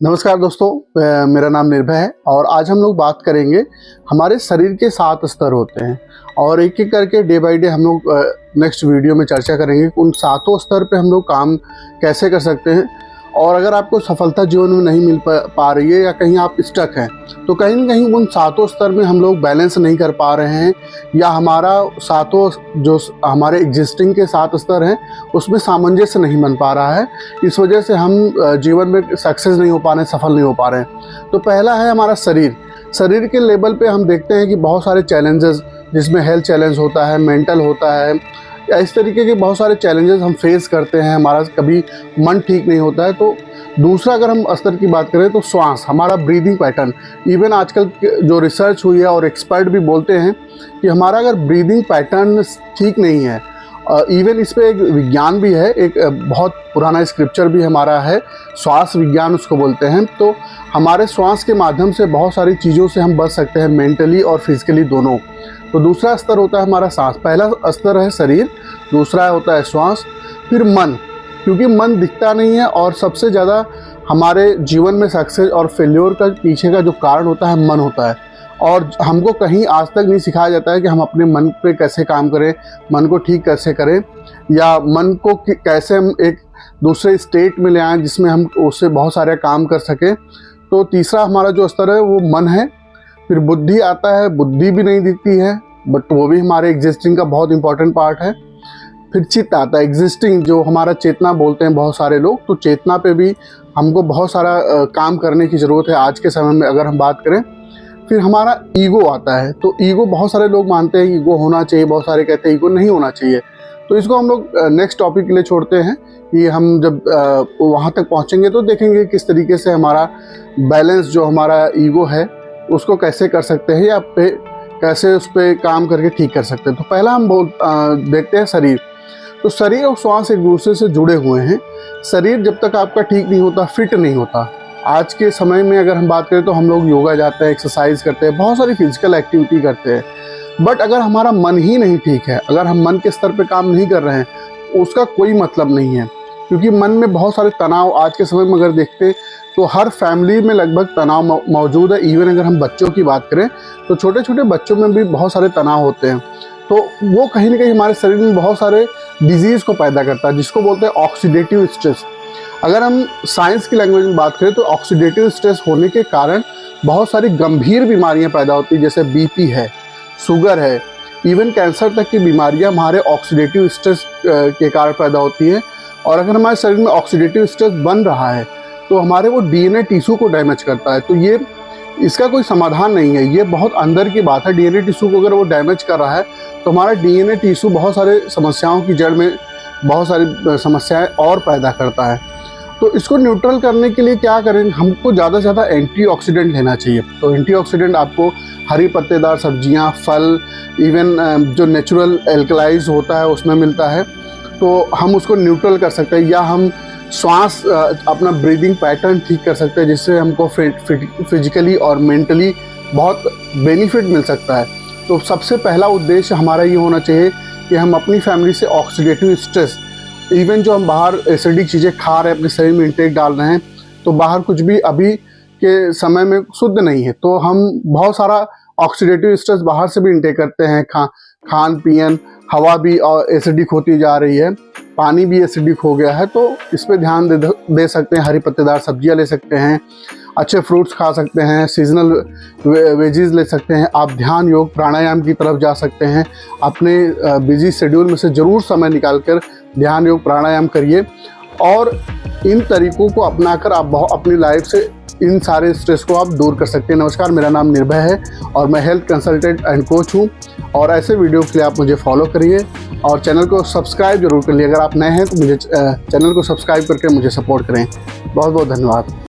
नमस्कार दोस्तों, मेरा नाम निर्भय है और आज हम लोग बात करेंगे। हमारे शरीर के 7 स्तर होते हैं और एक एक करके डे बाय डे हम लोग नेक्स्ट वीडियो में चर्चा करेंगे कि उन 7 स्तर पे हम लोग काम कैसे कर सकते हैं। और अगर आपको सफलता जीवन में नहीं मिल पा रही है या कहीं आप स्टक हैं तो कहीं ना कहीं उन 7 स्तर में हम लोग बैलेंस नहीं कर पा रहे हैं या हमारा 7 जो हमारे एग्जिस्टिंग के 7 स्तर हैं उसमें सामंजस्य नहीं बन पा रहा है। इस वजह से हम जीवन में सक्सेस नहीं हो पा रहे हैं, सफल नहीं हो पा रहे हैं। तो पहला है हमारा शरीर के लेवल पे हम देखते हैं कि बहुत सारे चैलेंजेस, जिसमें हेल्थ चैलेंज होता है, मेंटल होता है, या इस तरीके के बहुत सारे चैलेंजेस हम फेस करते हैं। हमारा कभी मन ठीक नहीं होता है। तो दूसरा अगर हम स्तर की बात करें तो श्वास, हमारा ब्रीदिंग पैटर्न, इवन आजकल जो रिसर्च हुई है और एक्सपर्ट भी बोलते हैं कि हमारा अगर ब्रीदिंग पैटर्न ठीक नहीं है, इवन इस पे एक विज्ञान भी है, एक बहुत पुराना स्क्रिप्चर भी हमारा है, श्वास विज्ञान उसको बोलते हैं। तो हमारे श्वास के माध्यम से बहुत सारी चीज़ों से हम बच सकते हैं, मेंटली और फिजिकली दोनों। तो दूसरा स्तर होता है हमारा सांस। पहला स्तर है शरीर, दूसरा होता है श्वास, फिर मन, क्योंकि मन दिखता नहीं है और सबसे ज़्यादा हमारे जीवन में सक्सेस और फेल्योर का पीछे का जो कारण होता है मन होता है। और हमको कहीं आज तक नहीं सिखाया जाता है कि हम अपने मन पे कैसे काम करें, मन को ठीक कैसे करें, या मन को कैसे हम एक दूसरे स्टेट में ले आएँ जिसमें हम उससे बहुत सारे काम कर सकें। तो तीसरा हमारा जो स्तर है वो मन है। फिर बुद्धि आता है, बुद्धि भी नहीं दिखती है बट वो भी हमारे एग्जिस्टिंग का बहुत इंपॉर्टेंट पार्ट है। फिर चित्त आता है, एग्जिस्टिंग, जो हमारा चेतना बोलते हैं बहुत सारे लोग। तो चेतना पे भी हमको बहुत सारा काम करने की ज़रूरत है आज के समय में अगर हम बात करें। फिर हमारा ईगो आता है। तो ईगो बहुत सारे लोग मानते हैं ईगो होना चाहिए, बहुत सारे कहते हैं ईगो नहीं होना चाहिए। तो इसको हम लोग नेक्स्ट टॉपिक के लिए छोड़ते हैं कि हम जब वहाँ तक पहुँचेंगे तो देखेंगे किस तरीके से हमारा बैलेंस, जो हमारा ईगो है उसको कैसे कर सकते हैं या कैसे उस पर काम करके ठीक कर सकते हैं। तो पहला हम देखते हैं शरीर। तो शरीर और श्वास एक दूसरे से जुड़े हुए हैं। शरीर जब तक आपका ठीक नहीं होता, फिट नहीं होता। आज के समय में अगर हम बात करें तो हम लोग योगा जाते हैं, एक्सरसाइज करते हैं, बहुत सारी फिजिकल एक्टिविटी करते हैं। बट अगर हमारा मन ही नहीं ठीक है, अगर हम मन के स्तर पे काम नहीं कर रहे हैं, उसका कोई मतलब नहीं है। क्योंकि मन में बहुत सारे तनाव आज के समय में अगर देखते तो हर फैमिली में लगभग तनाव मौजूद है। इवन अगर हम बच्चों की बात करें तो छोटे छोटे बच्चों में भी बहुत सारे तनाव होते हैं। तो वो कहीं ना कहीं हमारे शरीर में बहुत सारे डिजीज़ को पैदा करता है, जिसको बोलते हैं ऑक्सीडेटिव स्ट्रेस। अगर हम साइंस की लैंग्वेज में बात करें तो ऑक्सीडेटिव स्ट्रेस होने के कारण बहुत सारी गंभीर बीमारियां पैदा होती हैं, जैसे बीपी है, शुगर है, इवन कैंसर तक की बीमारियां हमारे ऑक्सीडेटिव स्ट्रेस के कारण पैदा होती हैं। और अगर हमारे शरीर में ऑक्सीडेटिव स्ट्रेस बन रहा है तो हमारे वो डीएनए टिश्यू को डैमेज करता है। तो ये इसका कोई समाधान नहीं है, ये बहुत अंदर की बात है। डीएनए टिश्यू को अगर वो डैमेज कर रहा है तो हमारा डीएनए टिश्यू बहुत सारे समस्याओं की जड़ में बहुत सारी समस्याएं और पैदा करता है। तो इसको न्यूट्रल करने के लिए क्या करें, हमको ज़्यादा से ज़्यादा एंटीऑक्सीडेंट लेना चाहिए। तो एंटीऑक्सीडेंट आपको हरी पत्तेदार सब्जियां, फल, इवन जो नेचुरल एल्कलाइज होता है उसमें मिलता है। तो हम उसको न्यूट्रल कर सकते हैं, या हम श्वास अपना ब्रीदिंग पैटर्न ठीक कर सकते हैं, जिससे हमको फिजिकली और मेंटली बहुत बेनिफिट मिल सकता है। तो सबसे पहला उद्देश्य हमारा ये होना चाहिए कि हम अपनी फैमिली से ऑक्सीडेटिव स्ट्रेस, इवन जो हम बाहर एसिडिक चीज़ें खा रहे हैं, अपने शरीर में इंटेक डाल रहे हैं, तो बाहर कुछ भी अभी के समय में शुद्ध नहीं है। तो हम बहुत सारा ऑक्सीडेटिव स्ट्रेस बाहर से भी इंटेक करते हैं। खान पियन, हवा भी और एसिडिक होती जा रही है, पानी भी एसिडिक हो गया है। तो इस पे ध्यान दे सकते हैं। हरी पत्तेदार सब्जियां ले सकते हैं, अच्छे फ्रूट्स खा सकते हैं, सीजनल वेजीज ले सकते हैं। आप ध्यान, योग, प्राणायाम की तरफ जा सकते हैं। अपने बिजी शेड्यूल में से ज़रूर समय निकालकर ध्यान, योग, प्राणायाम करिए और इन तरीकों को अपनाकर आप अपनी लाइफ से इन सारे स्ट्रेस को आप दूर कर सकते हैं। नमस्कार, मेरा नाम निर्भय है और मैं हेल्थ कंसल्टेंट एंड कोच हूँ। और ऐसे वीडियो के लिए आप मुझे फॉलो करिए और चैनल को सब्सक्राइब जरूर करिए। अगर आप नए हैं तो मुझे चैनल को सब्सक्राइब करके मुझे सपोर्ट करें। बहुत बहुत धन्यवाद।